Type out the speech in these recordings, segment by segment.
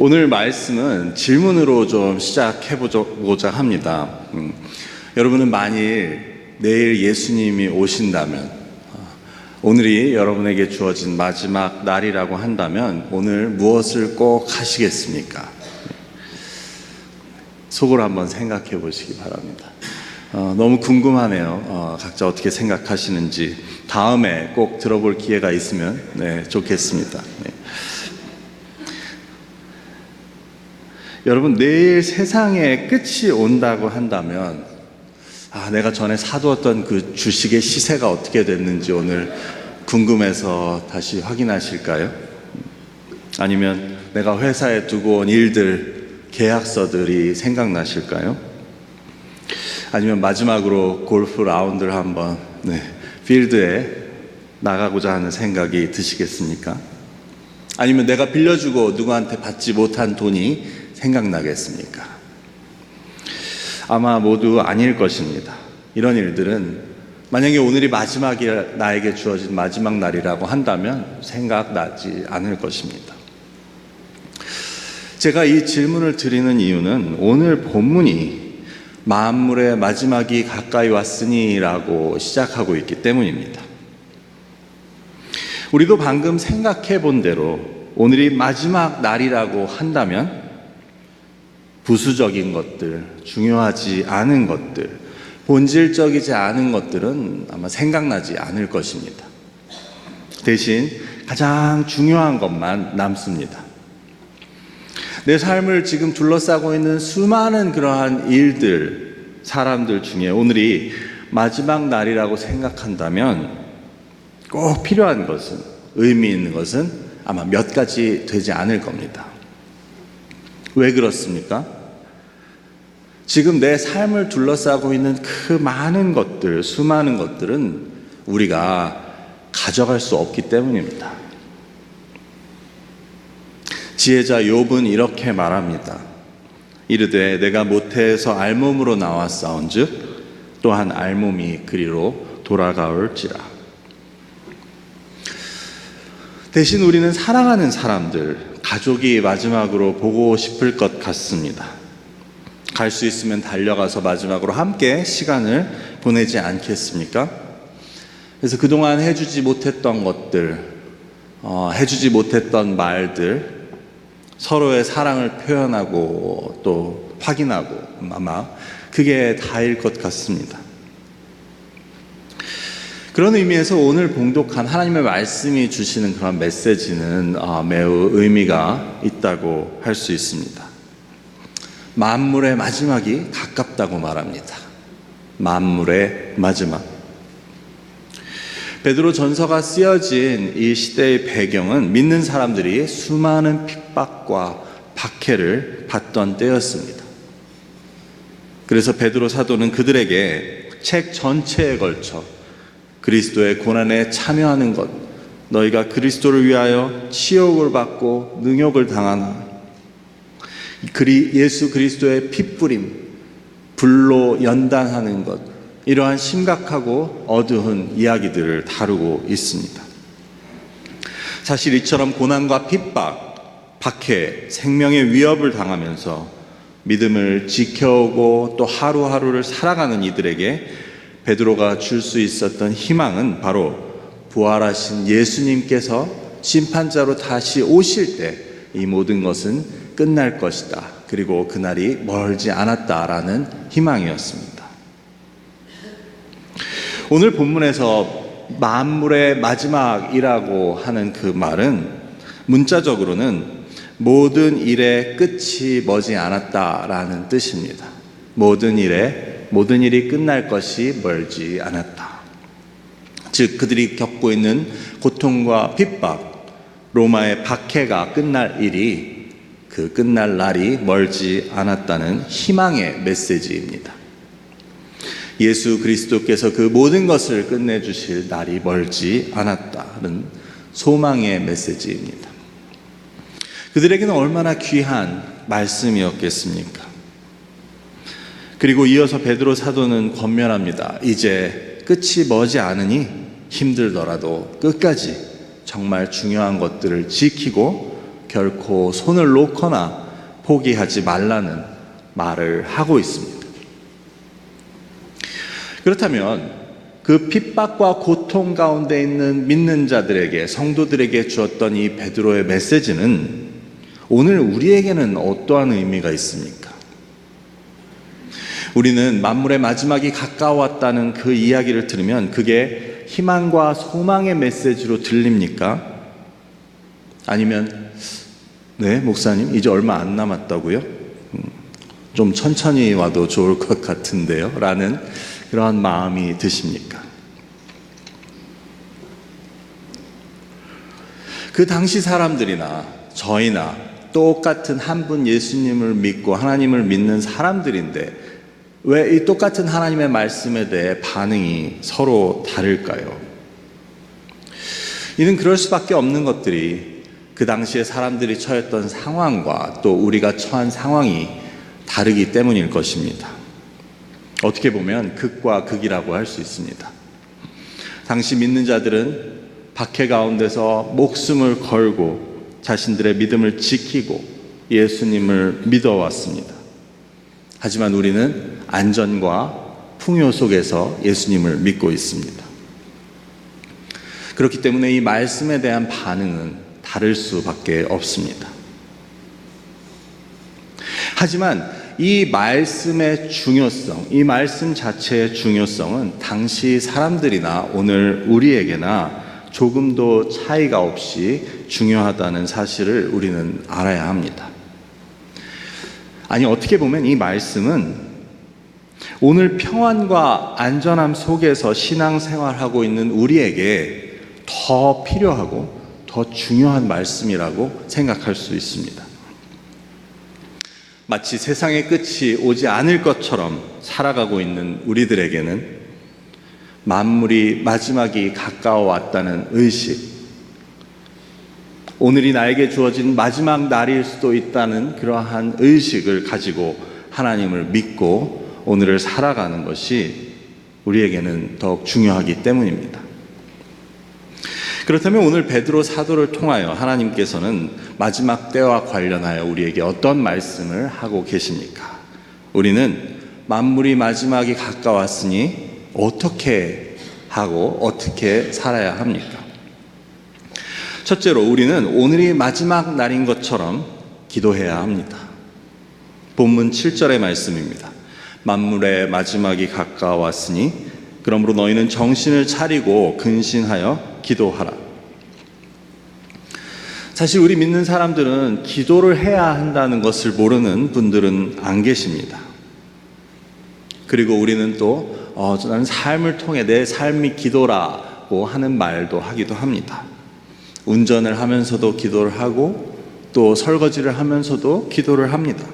오늘 말씀은 질문으로 좀 시작해보고자 합니다. 여러분은 만일 내일 예수님이 오신다면, 오늘이 여러분에게 주어진 마지막 날이라고 한다면 오늘 무엇을 꼭 하시겠습니까? 속으로 한번 생각해 보시기 바랍니다. 너무 궁금하네요. 각자 어떻게 생각하시는지 다음에 꼭 들어볼 기회가 있으면 좋겠습니다. 여러분, 내일 세상의 끝이 온다고 한다면 내가 전에 사두었던 그 주식의 시세가 어떻게 됐는지 오늘 궁금해서 다시 확인하실까요? 아니면 내가 회사에 두고 온 일들, 계약서들이 생각나실까요? 아니면 마지막으로 골프 라운드를 한번 필드에 나가고자 하는 생각이 드시겠습니까? 아니면 내가 빌려주고 누구한테 받지 못한 돈이 생각나겠습니까? 아마 모두 아닐 것입니다. 이런 일들은 만약에 오늘이 나에게 주어진 마지막 날이라고 한다면 생각나지 않을 것입니다. 제가 이 질문을 드리는 이유는 오늘 본문이 만물의 마지막이 가까이 왔으니 라고 시작하고 있기 때문입니다. 우리도 방금 생각해 본 대로 오늘이 마지막 날이라고 한다면 부수적인 것들, 중요하지 않은 것들, 본질적이지 않은 것들은 아마 생각나지 않을 것입니다. 대신 가장 중요한 것만 남습니다. 내 삶을 지금 둘러싸고 있는 수많은 그러한 일들, 사람들 중에 오늘이 마지막 날이라고 생각한다면 꼭 필요한 것은, 의미 있는 것은 아마 몇 가지 되지 않을 겁니다. 왜 그렇습니까? 지금 내 삶을 둘러싸고 있는 그 많은 것들, 수많은 것들은 우리가 가져갈 수 없기 때문입니다. 지혜자 욥은 이렇게 말합니다. 이르되 내가 모태에서 알몸으로 나왔사온즉 또한 알몸이 그리로 돌아가올지라. 대신 우리는 사랑하는 사람들, 가족이 마지막으로 보고 싶을 것 같습니다. 갈 수 있으면 달려가서 마지막으로 함께 시간을 보내지 않겠습니까? 그래서 그동안 해주지 못했던 것들, 해주지 못했던 말들, 서로의 사랑을 표현하고 또 확인하고 아마 그게 다일 것 같습니다. 그런 의미에서 오늘 봉독한 하나님의 말씀이 주시는 그런 메시지는 매우 의미가 있다고 할 수 있습니다. 만물의 마지막이 가깝다고 말합니다. 만물의 마지막. 베드로 전서가 쓰여진 이 시대의 배경은 믿는 사람들이 수많은 핍박과 박해를 받던 때였습니다. 그래서 베드로 사도는 그들에게 책 전체에 걸쳐 그리스도의 고난에 참여하는 것, 너희가 그리스도를 위하여 치욕을 받고 능욕을 당하나 예수 그리스도의 핏부림, 불로 연단하는 것, 이러한 심각하고 어두운 이야기들을 다루고 있습니다. 사실 이처럼 고난과 핍박, 박해, 생명의 위협을 당하면서 믿음을 지켜오고 또 하루하루를 살아가는 이들에게 베드로가 줄 수 있었던 희망은 바로 부활하신 예수님께서 심판자로 다시 오실 때 이 모든 것은 끝날 것이다. 그리고 그날이 멀지 않았다라는 희망이었습니다. 오늘 본문에서 만물의 마지막이라고 하는 그 말은 문자적으로는 모든 일의 끝이 머지 않았다라는 뜻입니다. 모든 일이 끝날 것이 멀지 않았다. 즉 그들이 겪고 있는 고통과 핍박, 로마의 박해가 끝날 일이, 그 끝날 날이 멀지 않았다는 희망의 메시지입니다. 예수 그리스도께서 그 모든 것을 끝내주실 날이 멀지 않았다는 소망의 메시지입니다. 그들에게는 얼마나 귀한 말씀이었겠습니까? 그리고 이어서 베드로 사도는 권면합니다. 이제 끝이 머지 않으니 힘들더라도 끝까지 정말 중요한 것들을 지키고 결코 손을 놓거나 포기하지 말라는 말을 하고 있습니다. 그렇다면 그 핍박과 고통 가운데 있는 믿는 자들에게, 성도들에게 주었던 이 베드로의 메시지는 오늘 우리에게는 어떠한 의미가 있습니까? 우리는 만물의 마지막이 가까웠다는 그 이야기를 들으면 그게 희망과 소망의 메시지로 들립니까? 아니면 네, 목사님 이제 얼마 안 남았다고요? 좀 천천히 와도 좋을 것 같은데요? 라는 그러한 마음이 드십니까? 그 당시 사람들이나 저희나 똑같은 한 분 예수님을 믿고 하나님을 믿는 사람들인데 왜 이 똑같은 하나님의 말씀에 대해 반응이 서로 다를까요? 이는 그럴 수밖에 없는 것들이 그 당시에 사람들이 처했던 상황과 또 우리가 처한 상황이 다르기 때문일 것입니다. 어떻게 보면 극과 극이라고 할 수 있습니다. 당시 믿는 자들은 박해 가운데서 목숨을 걸고 자신들의 믿음을 지키고 예수님을 믿어왔습니다. 하지만 우리는 안전과 풍요 속에서 예수님을 믿고 있습니다. 그렇기 때문에 이 말씀에 대한 반응은 다를 수밖에 없습니다. 하지만 이 말씀의 중요성, 이 말씀 자체의 중요성은 당시 사람들이나 오늘 우리에게나 조금도 차이가 없이 중요하다는 사실을 우리는 알아야 합니다. 아니, 어떻게 보면 이 말씀은 오늘 평안과 안전함 속에서 신앙생활하고 있는 우리에게 더 필요하고 더 중요한 말씀이라고 생각할 수 있습니다. 마치 세상의 끝이 오지 않을 것처럼 살아가고 있는 우리들에게는 만물이 마지막이 가까워 왔다는 의식, 오늘이 나에게 주어진 마지막 날일 수도 있다는 그러한 의식을 가지고 하나님을 믿고 오늘을 살아가는 것이 우리에게는 더욱 중요하기 때문입니다. 그렇다면 오늘 베드로 사도를 통하여 하나님께서는 마지막 때와 관련하여 우리에게 어떤 말씀을 하고 계십니까? 우리는 만물이 마지막이 가까웠으니 어떻게 하고 어떻게 살아야 합니까? 첫째로 우리는 오늘이 마지막 날인 것처럼 기도해야 합니다. 본문 7절의 말씀입니다. 만물의 마지막이 가까웠으니 그러므로 너희는 정신을 차리고 근신하여 기도하라. 사실 우리 믿는 사람들은 기도를 해야 한다는 것을 모르는 분들은 안 계십니다. 그리고 우리는 또 나는 삶을 통해 내 삶이 기도라고 하는 말도 하기도 합니다. 운전을 하면서도 기도를 하고 또 설거지를 하면서도 기도를 합니다.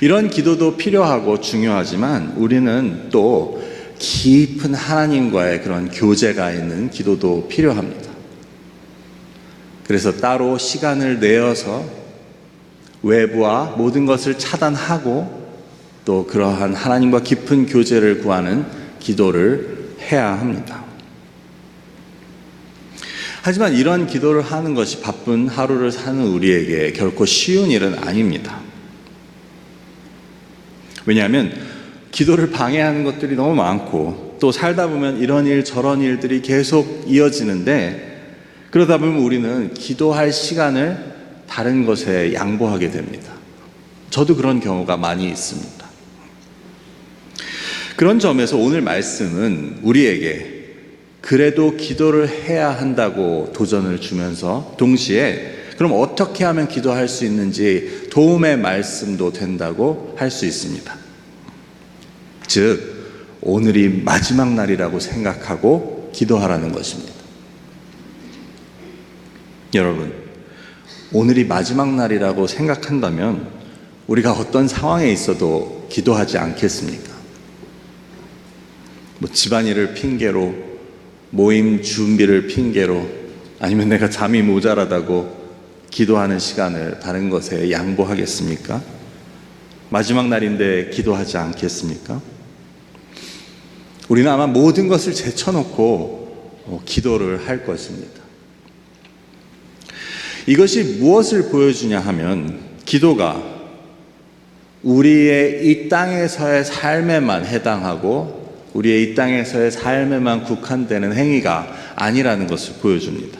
이런 기도도 필요하고 중요하지만 우리는 또 깊은 하나님과의 그런 교제가 있는 기도도 필요합니다. 그래서 따로 시간을 내어서 외부와 모든 것을 차단하고 또 그러한 하나님과 깊은 교제를 구하는 기도를 해야 합니다. 하지만 이런 기도를 하는 것이 바쁜 하루를 사는 우리에게 결코 쉬운 일은 아닙니다. 왜냐하면 기도를 방해하는 것들이 너무 많고 또 살다 보면 이런 일 저런 일들이 계속 이어지는데 그러다 보면 우리는 기도할 시간을 다른 것에 양보하게 됩니다. 저도 그런 경우가 많이 있습니다. 그런 점에서 오늘 말씀은 우리에게 그래도 기도를 해야 한다고 도전을 주면서 동시에 그럼 어떻게 하면 기도할 수 있는지 도움의 말씀도 된다고 할 수 있습니다. 즉, 오늘이 마지막 날이라고 생각하고 기도하라는 것입니다. 여러분, 오늘이 마지막 날이라고 생각한다면 우리가 어떤 상황에 있어도 기도하지 않겠습니까? 집안일을 핑계로, 모임 준비를 핑계로, 아니면 내가 잠이 모자라다고 기도하는 시간을 다른 것에 양보하겠습니까? 마지막 날인데 기도하지 않겠습니까? 우리는 아마 모든 것을 제쳐놓고 기도를 할 것입니다. 이것이 무엇을 보여주냐 하면 기도가 우리의 이 땅에서의 삶에만 해당하고 우리의 이 땅에서의 삶에만 국한되는 행위가 아니라는 것을 보여줍니다.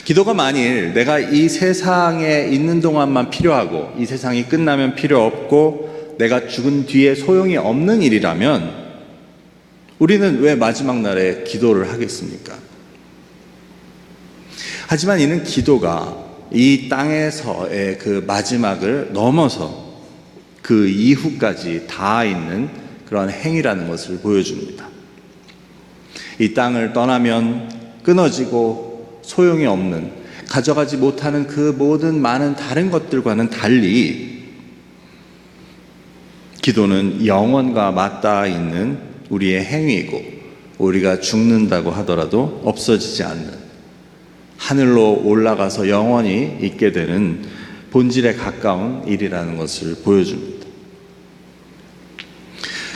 기도가 만일 내가 이 세상에 있는 동안만 필요하고 이 세상이 끝나면 필요 없고 내가 죽은 뒤에 소용이 없는 일이라면 우리는 왜 마지막 날에 기도를 하겠습니까? 하지만 이는 기도가 이 땅에서의 그 마지막을 넘어서 그 이후까지 닿아 있는 그런 행위라는 것을 보여줍니다. 이 땅을 떠나면 끊어지고 소용이 없는, 가져가지 못하는 그 모든 많은 다른 것들과는 달리 기도는 영원과 맞닿아 있는 우리의 행위이고 우리가 죽는다고 하더라도 없어지지 않는, 하늘로 올라가서 영원히 있게 되는 본질에 가까운 일이라는 것을 보여줍니다.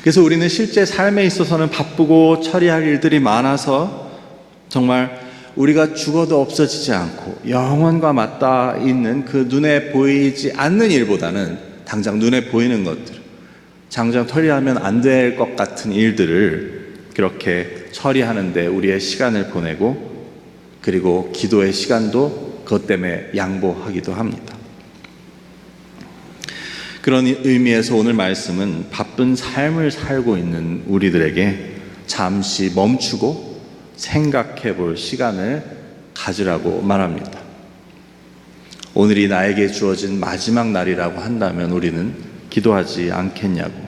그래서 우리는 실제 삶에 있어서는 바쁘고 처리할 일들이 많아서 정말 우리가 죽어도 없어지지 않고 영원과 맞닿아 있는 그 눈에 보이지 않는 일보다는 당장 눈에 보이는 것들, 당장 처리하면 안 될 것 같은 일들을 그렇게 처리하는데 우리의 시간을 보내고 그리고 기도의 시간도 그것 때문에 양보하기도 합니다. 그런 의미에서 오늘 말씀은 바쁜 삶을 살고 있는 우리들에게 잠시 멈추고 생각해 볼 시간을 가지라고 말합니다. 오늘이 나에게 주어진 마지막 날이라고 한다면 우리는 기도하지 않겠냐고.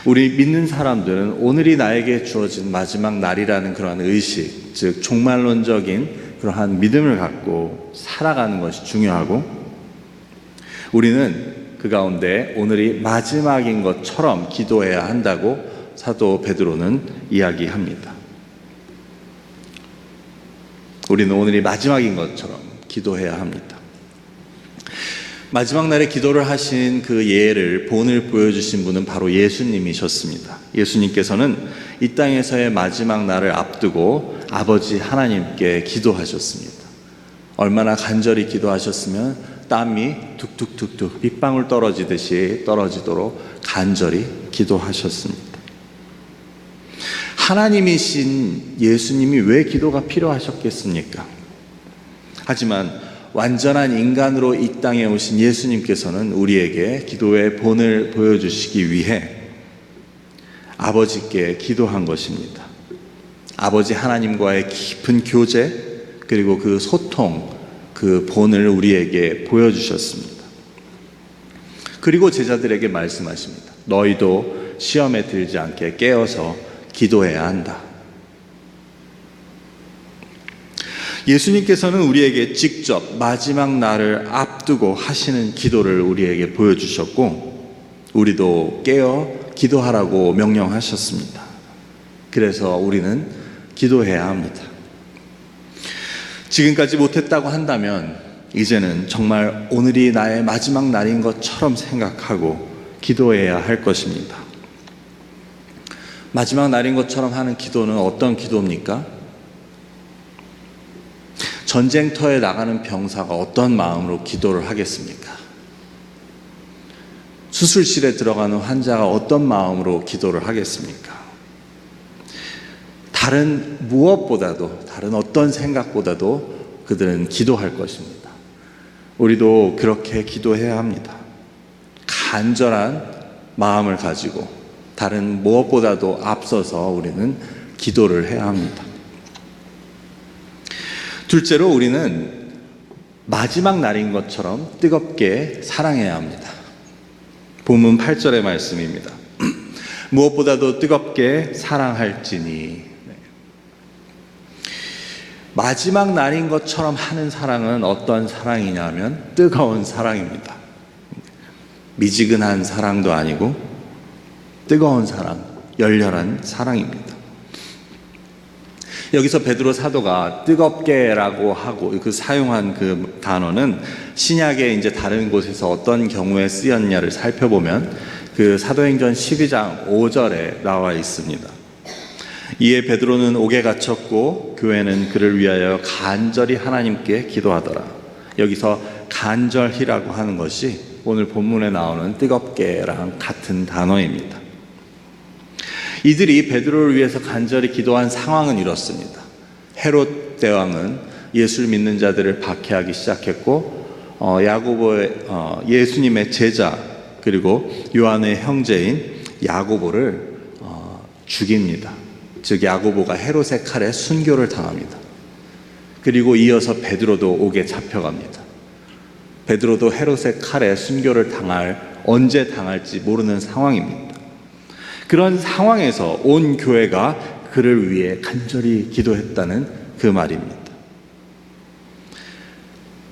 우리 믿는 사람들은 오늘이 나에게 주어진 마지막 날이라는 그러한 의식, 즉 종말론적인 그러한 믿음을 갖고 살아가는 것이 중요하고, 우리는 그 가운데 오늘이 마지막인 것처럼 기도해야 한다고 사도 베드로는 이야기합니다. 우리는 오늘이 마지막인 것처럼 기도해야 합니다. 마지막 날에 기도를 하신 그 예를, 본을 보여주신 분은 바로 예수님이셨습니다. 예수님께서는 이 땅에서의 마지막 날을 앞두고 아버지 하나님께 기도하셨습니다. 얼마나 간절히 기도하셨으면 땀이 툭툭툭툭 빗방울 떨어지듯이 떨어지도록 간절히 기도하셨습니다. 하나님이신 예수님이 왜 기도가 필요하셨겠습니까? 하지만 완전한 인간으로 이 땅에 오신 예수님께서는 우리에게 기도의 본을 보여주시기 위해 아버지께 기도한 것입니다. 아버지 하나님과의 깊은 교제, 그리고 그 소통, 그 본을 우리에게 보여주셨습니다. 그리고 제자들에게 말씀하십니다. 너희도 시험에 들지 않게 깨어서 기도해야 한다. 예수님께서는 우리에게 직접 마지막 날을 앞두고 하시는 기도를 우리에게 보여주셨고, 우리도 깨어 기도하라고 명령하셨습니다. 그래서 우리는 기도해야 합니다. 지금까지 못했다고 한다면 이제는 정말 오늘이 나의 마지막 날인 것처럼 생각하고 기도해야 할 것입니다. 마지막 날인 것처럼 하는 기도는 어떤 기도입니까? 전쟁터에 나가는 병사가 어떤 마음으로 기도를 하겠습니까? 수술실에 들어가는 환자가 어떤 마음으로 기도를 하겠습니까? 다른 무엇보다도, 다른 어떤 생각보다도 그들은 기도할 것입니다. 우리도 그렇게 기도해야 합니다. 간절한 마음을 가지고 다른 무엇보다도 앞서서 우리는 기도를 해야 합니다. 둘째로 우리는 마지막 날인 것처럼 뜨겁게 사랑해야 합니다. 본문 8절의 말씀입니다. 무엇보다도 뜨겁게 사랑할지니. 마지막 날인 것처럼 하는 사랑은 어떤 사랑이냐면 뜨거운 사랑입니다. 미지근한 사랑도 아니고 뜨거운 사랑, 열렬한 사랑입니다. 여기서 베드로 사도가 뜨겁게라고 하고 그 사용한 그 단어는 신약의 이제 다른 곳에서 어떤 경우에 쓰였냐를 살펴보면 그 사도행전 12장 5절에 나와 있습니다. 이에 베드로는 옥에 갇혔고 교회는 그를 위하여 간절히 하나님께 기도하더라. 여기서 간절히라고 하는 것이 오늘 본문에 나오는 뜨겁게랑 같은 단어입니다. 이들이 베드로를 위해서 간절히 기도한 상황은 이렇습니다. 헤롯 대왕은 예수를 믿는 자들을 박해하기 시작했고 야고보의 예수님의 제자 그리고 요한의 형제인 야고보를 죽입니다. 즉 야고보가 헤롯의 칼에 순교를 당합니다. 그리고 이어서 베드로도 옥에 잡혀갑니다. 베드로도 헤롯의 칼에 순교를 언제 당할지 모르는 상황입니다. 그런 상황에서 온 교회가 그를 위해 간절히 기도했다는 그 말입니다.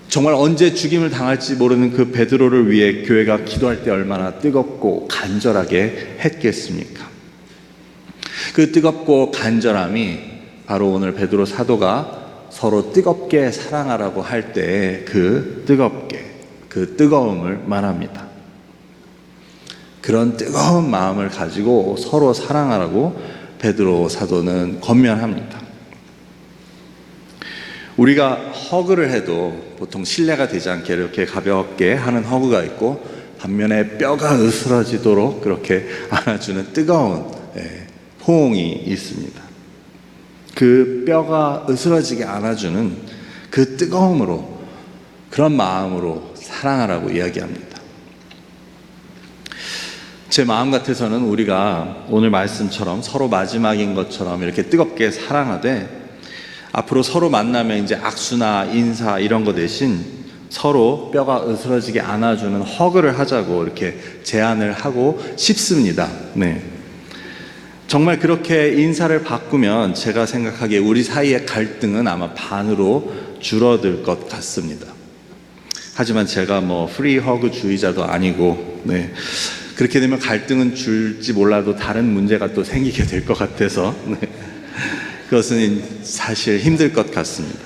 정말 언제 죽임을 당할지 모르는 그 베드로를 위해 교회가 기도할 때 얼마나 뜨겁고 간절하게 했겠습니까? 그 뜨겁고 간절함이 바로 오늘 베드로 사도가 서로 뜨겁게 사랑하라고 할 때의 그 뜨거움을 말합니다. 그런 뜨거운 마음을 가지고 서로 사랑하라고 베드로 사도는 권면합니다. 우리가 허그를 해도 보통 신뢰가 되지 않게 이렇게 가볍게 하는 허그가 있고, 반면에 뼈가 으스러지도록 그렇게 안아주는 뜨거운 포옹이 있습니다. 그 뼈가 으스러지게 안아주는 그 뜨거움으로, 그런 마음으로 사랑하라고 이야기합니다. 제 마음 같아서는 우리가 오늘 말씀처럼 서로 마지막인 것처럼 이렇게 뜨겁게 사랑하되, 앞으로 서로 만나면 이제 악수나 인사 이런 거 대신 서로 뼈가 으스러지게 안아주는 허그를 하자고 이렇게 제안을 하고 싶습니다. 네. 정말 그렇게 인사를 바꾸면 제가 생각하기에 우리 사이의 갈등은 아마 반으로 줄어들 것 같습니다. 하지만 제가 프리 허그 주의자도 아니고, 그렇게 되면 갈등은 줄지 몰라도 다른 문제가 또 생기게 될 것 같아서, 그것은 사실 힘들 것 같습니다.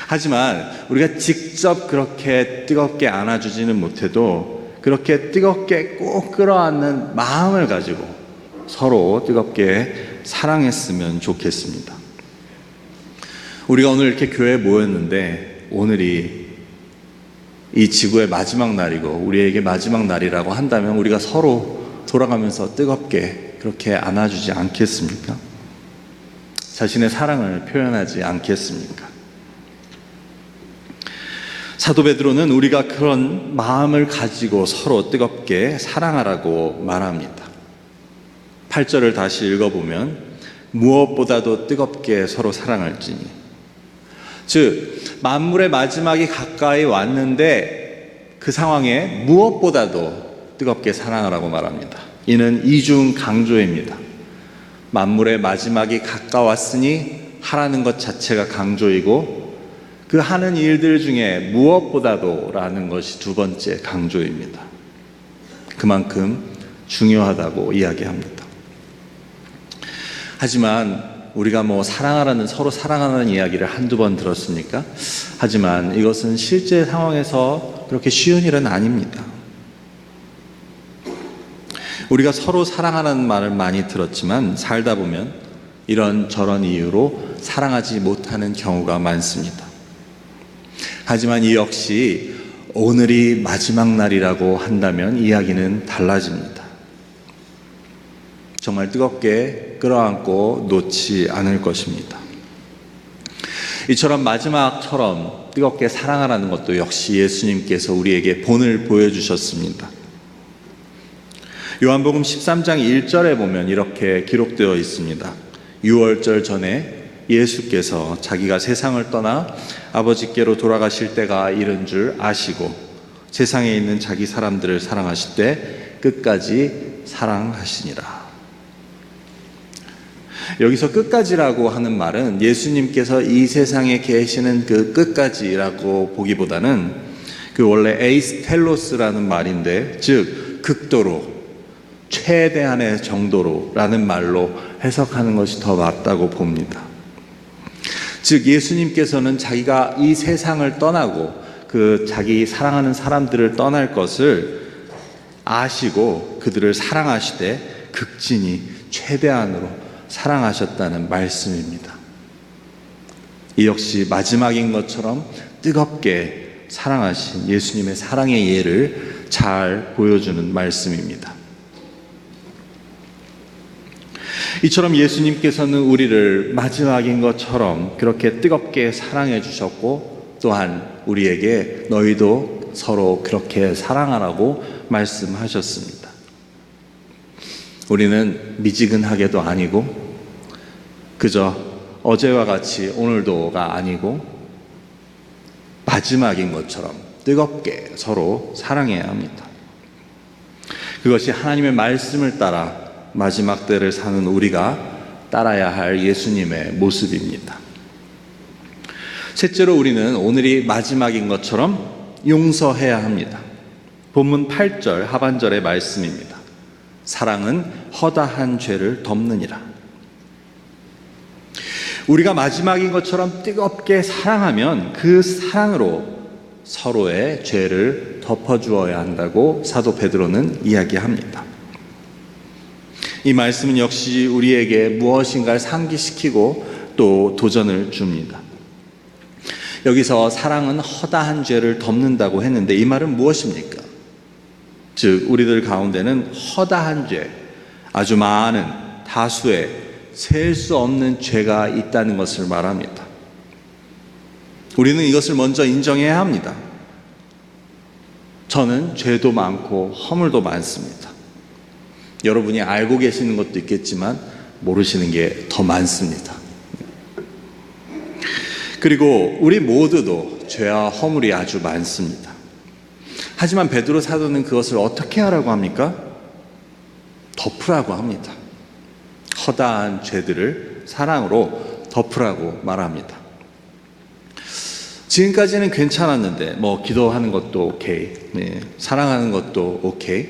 하지만 우리가 직접 그렇게 뜨겁게 안아주지는 못해도 그렇게 뜨겁게 꼭 끌어안는 마음을 가지고 서로 뜨겁게 사랑했으면 좋겠습니다. 우리가 오늘 이렇게 교회에 모였는데, 오늘이 이 지구의 마지막 날이고 우리에게 마지막 날이라고 한다면 우리가 서로 돌아가면서 뜨겁게 그렇게 안아주지 않겠습니까? 자신의 사랑을 표현하지 않겠습니까? 사도 베드로는 우리가 그런 마음을 가지고 서로 뜨겁게 사랑하라고 말합니다. 8절을 다시 읽어보면 무엇보다도 뜨겁게 서로 사랑할지니, 즉 만물의 마지막이 가까이 왔는데 그 상황에 무엇보다도 뜨겁게 사랑하라고 말합니다. 이는 이중 강조입니다. 만물의 마지막이 가까웠으니 하라는 것 자체가 강조이고, 그 하는 일들 중에 무엇보다도 라는 것이 두 번째 강조입니다. 그만큼 중요하다고 이야기합니다. 하지만 우리가 사랑하라는, 서로 사랑하라는 이야기를 한두 번 들었습니까? 하지만 이것은 실제 상황에서 그렇게 쉬운 일은 아닙니다. 우리가 서로 사랑하라는 말을 많이 들었지만 살다 보면 이런 저런 이유로 사랑하지 못하는 경우가 많습니다. 하지만 이 역시 오늘이 마지막 날이라고 한다면 이야기는 달라집니다. 정말 뜨겁게 끌어안고 놓지 않을 것입니다. 이처럼 마지막처럼 뜨겁게 사랑하라는 것도 역시 예수님께서 우리에게 본을 보여주셨습니다. 요한복음 13장 1절에 보면 이렇게 기록되어 있습니다. 유월절 전에 예수께서 자기가 세상을 떠나 아버지께로 돌아가실 때가 이른 줄 아시고 세상에 있는 자기 사람들을 사랑하실 때 끝까지 사랑하시니라. 여기서 끝까지라고 하는 말은 예수님께서 이 세상에 계시는 그 끝까지라고 보기보다는 그 원래 에이스텔로스라는 말인데, 즉 극도로, 최대한의 정도로 라는 말로 해석하는 것이 더 맞다고 봅니다. 즉 예수님께서는 자기가 이 세상을 떠나고 그 자기 사랑하는 사람들을 떠날 것을 아시고 그들을 사랑하시되 극진히 최대한으로 사랑하셨다는 말씀입니다. 이 역시 마지막인 것처럼 뜨겁게 사랑하신 예수님의 사랑의 예를 잘 보여주는 말씀입니다. 이처럼 예수님께서는 우리를 마지막인 것처럼 그렇게 뜨겁게 사랑해 주셨고, 또한 우리에게 너희도 서로 그렇게 사랑하라고 말씀하셨습니다. 우리는 미지근하게도 아니고 그저 어제와 같이 오늘도가 아니고 마지막인 것처럼 뜨겁게 서로 사랑해야 합니다. 그것이 하나님의 말씀을 따라 마지막 때를 사는 우리가 따라야 할 예수님의 모습입니다. 셋째로 우리는 오늘이 마지막인 것처럼 용서해야 합니다. 본문 8절 하반절의 말씀입니다. 사랑은 허다한 죄를 덮느니라. 우리가 마지막인 것처럼 뜨겁게 사랑하면 그 사랑으로 서로의 죄를 덮어주어야 한다고 사도 베드로는 이야기합니다. 이 말씀은 역시 우리에게 무엇인가를 상기시키고 또 도전을 줍니다. 여기서 사랑은 허다한 죄를 덮는다고 했는데 이 말은 무엇입니까? 즉 우리들 가운데는 허다한 죄, 아주 많은 다수의 셀 수 없는 죄가 있다는 것을 말합니다. 우리는 이것을 먼저 인정해야 합니다. 저는 죄도 많고 허물도 많습니다. 여러분이 알고 계시는 것도 있겠지만 모르시는 게 더 많습니다. 그리고 우리 모두도 죄와 허물이 아주 많습니다. 하지만 베드로 사도는 그것을 어떻게 하라고 합니까? 덮으라고 합니다. 허다한 죄들을 사랑으로 덮으라고 말합니다. 지금까지는 괜찮았는데 기도하는 것도 오케이, 사랑하는 것도 오케이.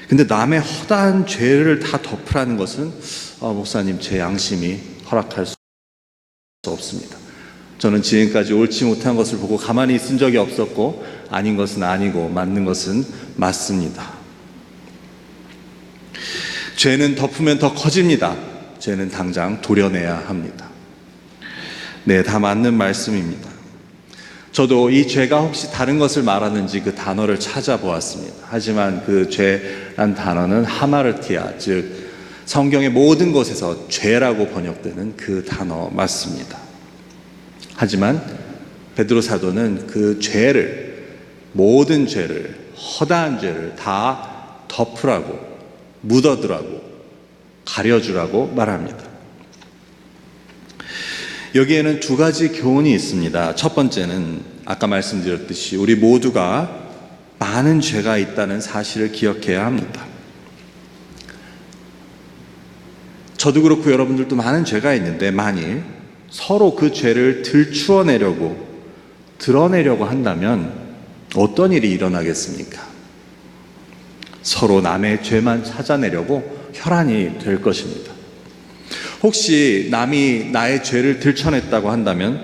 근데 남의 허다한 죄를 다 덮으라는 것은 목사님 제 양심이 허락할 수 없습니다. 저는 지금까지 옳지 못한 것을 보고 가만히 있은 적이 없었고 아닌 것은 아니고 맞는 것은 맞습니다. 죄는 덮으면 더 커집니다. 죄는 당장 도려내야 합니다. 네, 다 맞는 말씀입니다. 저도 이 죄가 혹시 다른 것을 말하는지 그 단어를 찾아보았습니다. 하지만 그 죄란 단어는 하마르티아, 즉 성경의 모든 곳에서 죄라고 번역되는 그 단어 맞습니다. 하지만 베드로 사도는 그 죄를, 모든 죄를, 허다한 죄를 다 덮으라고, 묻어두라고, 가려주라고 말합니다. 여기에는 두 가지 교훈이 있습니다. 첫 번째는 아까 말씀드렸듯이 우리 모두가 많은 죄가 있다는 사실을 기억해야 합니다. 저도 그렇고 여러분들도 많은 죄가 있는데 만일 서로 그 죄를 들추어내려고, 드러내려고 한다면 어떤 일이 일어나겠습니까? 서로 남의 죄만 찾아내려고 혈안이 될 것입니다. 혹시 남이 나의 죄를 들춰냈다고 한다면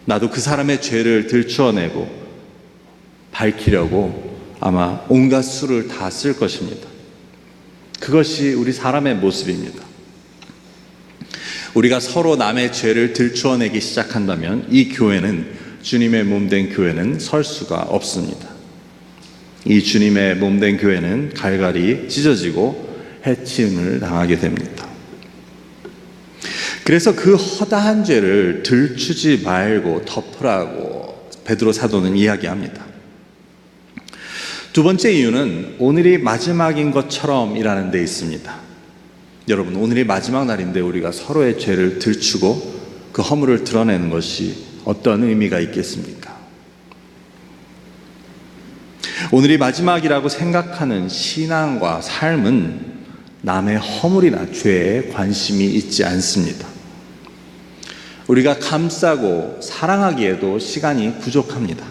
나도 그 사람의 죄를 들추어내고 밝히려고 아마 온갖 수를 다 쓸 것입니다. 그것이 우리 사람의 모습입니다. 우리가 서로 남의 죄를 들추어내기 시작한다면 이 교회는, 주님의 몸된 교회는 설 수가 없습니다. 이 주님의 몸된 교회는 갈갈이 찢어지고 해침을 당하게 됩니다. 그래서 그 허다한 죄를 들추지 말고 덮으라고 베드로 사도는 이야기합니다. 두 번째 이유는 오늘이 마지막인 것처럼 이라는 데 있습니다. 여러분, 오늘이 마지막 날인데 우리가 서로의 죄를 들추고 그 허물을 드러내는 것이 어떤 의미가 있겠습니까? 오늘이 마지막이라고 생각하는 신앙과 삶은 남의 허물이나 죄에 관심이 있지 않습니다. 우리가 감싸고 사랑하기에도 시간이 부족합니다.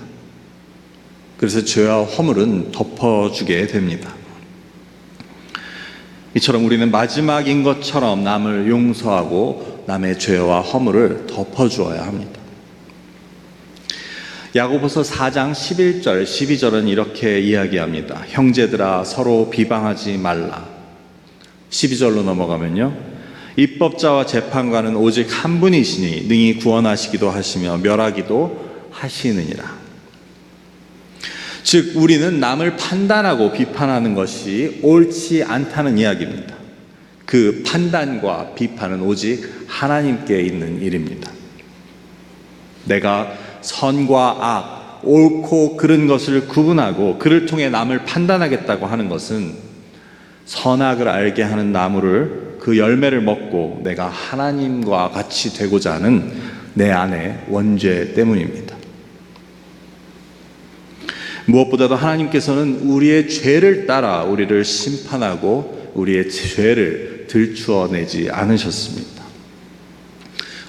그래서 죄와 허물은 덮어주게 됩니다. 이처럼 우리는 마지막인 것처럼 남을 용서하고 남의 죄와 허물을 덮어주어야 합니다. 야고보서 4장 11절, 12절은 이렇게 이야기합니다. 형제들아 서로 비방하지 말라. 12절로 넘어가면요, 입법자와 재판관은 오직 한 분이시니 능히 구원하시기도 하시며 멸하기도 하시느니라. 즉 우리는 남을 판단하고 비판하는 것이 옳지 않다는 이야기입니다. 그 판단과 비판은 오직 하나님께 있는 일입니다. 내가 선과 악, 옳고 그른 것을 구분하고 그를 통해 남을 판단하겠다고 하는 것은 선악을 알게 하는 나무를 그 열매를 먹고 내가 하나님과 같이 되고자 하는 내 안의 원죄 때문입니다. 무엇보다도 하나님께서는 우리의 죄를 따라 우리를 심판하고 우리의 죄를 들추어내지 않으셨습니다.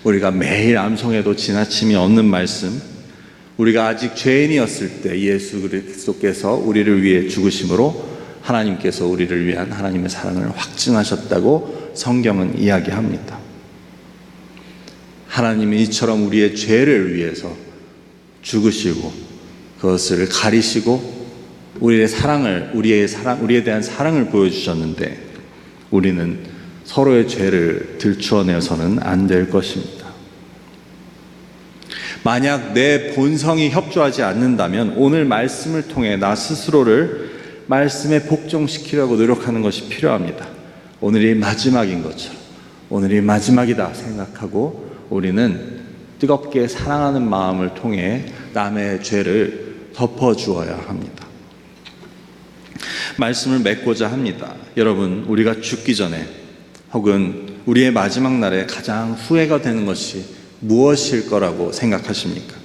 우리가 매일 암송해도 지나침이 없는 말씀, 우리가 아직 죄인이었을 때 예수 그리스도께서 우리를 위해 죽으심으로 하나님께서 우리를 위한 하나님의 사랑을 확증하셨다고 성경은 이야기합니다. 하나님이 이처럼 우리의 죄를 위해서 죽으시고 그것을 가리시고 우리에 대한 사랑을 보여주셨는데 우리는 서로의 죄를 들추어내서는 안 될 것입니다. 만약 내 본성이 협조하지 않는다면 오늘 말씀을 통해 나 스스로를 말씀에 복종시키려고 노력하는 것이 필요합니다. 오늘이 마지막인 것처럼 오늘이 마지막이다 생각하고 우리는 뜨겁게 사랑하는 마음을 통해 남의 죄를 덮어주어야 합니다. 말씀을 맺고자 합니다. 여러분, 우리가 죽기 전에 혹은 우리의 마지막 날에 가장 후회가 되는 것이 무엇일 거라고 생각하십니까?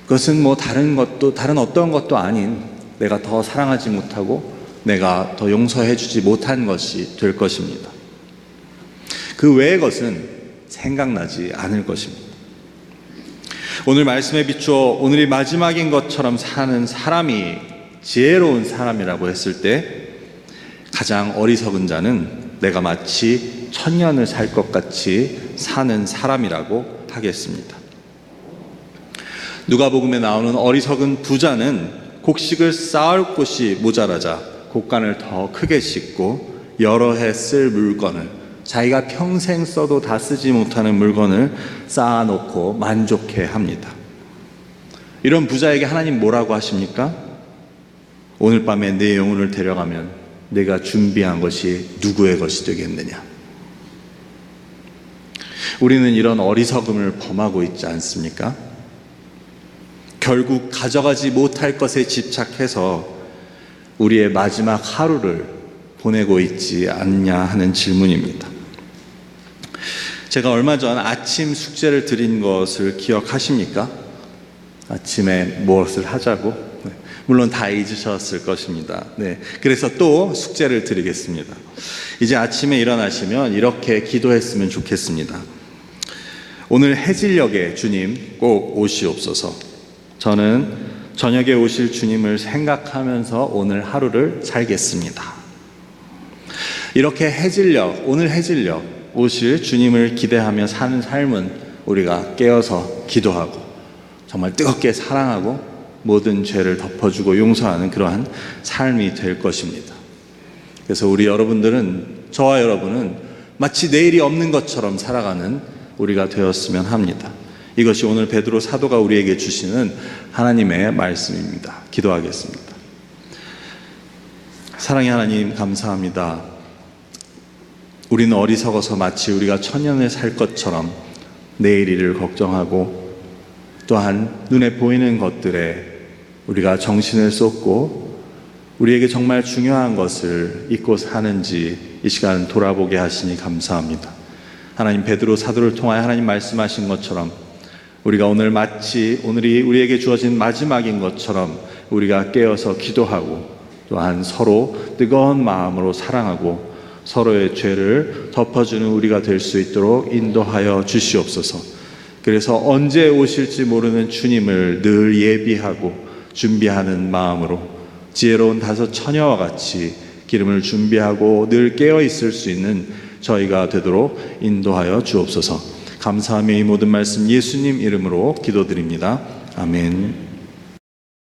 그것은 다른 어떤 것도 아닌 내가 더 사랑하지 못하고 내가 더 용서해 주지 못한 것이 될 것입니다. 그 외의 것은 생각나지 않을 것입니다. 오늘 말씀에 비추어 오늘이 마지막인 것처럼 사는 사람이 지혜로운 사람이라고 했을 때 가장 어리석은 자는 내가 마치 천년을 살 것 같이 사는 사람이라고 하겠습니다. 누가복음에 나오는 어리석은 부자는 곡식을 쌓을 곳이 모자라자 곡간을 더 크게 짓고 여러 해 쓸 물건을 자기가 평생 써도 다 쓰지 못하는 물건을 쌓아놓고 만족해 합니다. 이런 부자에게 하나님 뭐라고 하십니까? 오늘 밤에 내 영혼을 데려가면 내가 준비한 것이 누구의 것이 되겠느냐? 우리는 이런 어리석음을 범하고 있지 않습니까? 결국 가져가지 못할 것에 집착해서 우리의 마지막 하루를 보내고 있지 않냐 하는 질문입니다. 제가 얼마 전 아침 숙제를 드린 것을 기억하십니까? 아침에 무엇을 하자고? 물론 다 잊으셨을 것입니다. 그래서 또 숙제를 드리겠습니다. 이제 아침에 일어나시면 이렇게 기도했으면 좋겠습니다. 오늘 해질녘에 주님 꼭 오시옵소서. 저는 저녁에 오실 주님을 생각하면서 오늘 하루를 살겠습니다. 이렇게 오늘 해질녘 오실 주님을 기대하며 사는 삶은 우리가 깨어서 기도하고 정말 뜨겁게 사랑하고 모든 죄를 덮어주고 용서하는 그러한 삶이 될 것입니다. 그래서 저와 여러분은 마치 내일이 없는 것처럼 살아가는 우리가 되었으면 합니다. 이것이 오늘 베드로 사도가 우리에게 주시는 하나님의 말씀입니다. 기도하겠습니다. 사랑의 하나님, 감사합니다. 우리는 어리석어서 마치 우리가 천년을 살 것처럼 내일 일을 걱정하고 또한 눈에 보이는 것들에 우리가 정신을 쏟고 우리에게 정말 중요한 것을 잊고 사는지 이 시간 돌아보게 하시니 감사합니다. 하나님, 베드로 사도를 통하여 하나님 말씀하신 것처럼 우리가 오늘이 우리에게 주어진 마지막인 것처럼 우리가 깨어서 기도하고 또한 서로 뜨거운 마음으로 사랑하고 서로의 죄를 덮어주는 우리가 될 수 있도록 인도하여 주시옵소서. 그래서 언제 오실지 모르는 주님을 늘 예비하고 준비하는 마음으로 지혜로운 5 처녀와 같이 기름을 준비하고 늘 깨어 있을 수 있는 저희가 되도록 인도하여 주옵소서. 감사하며 이 모든 말씀 예수님 이름으로 기도드립니다. 아멘.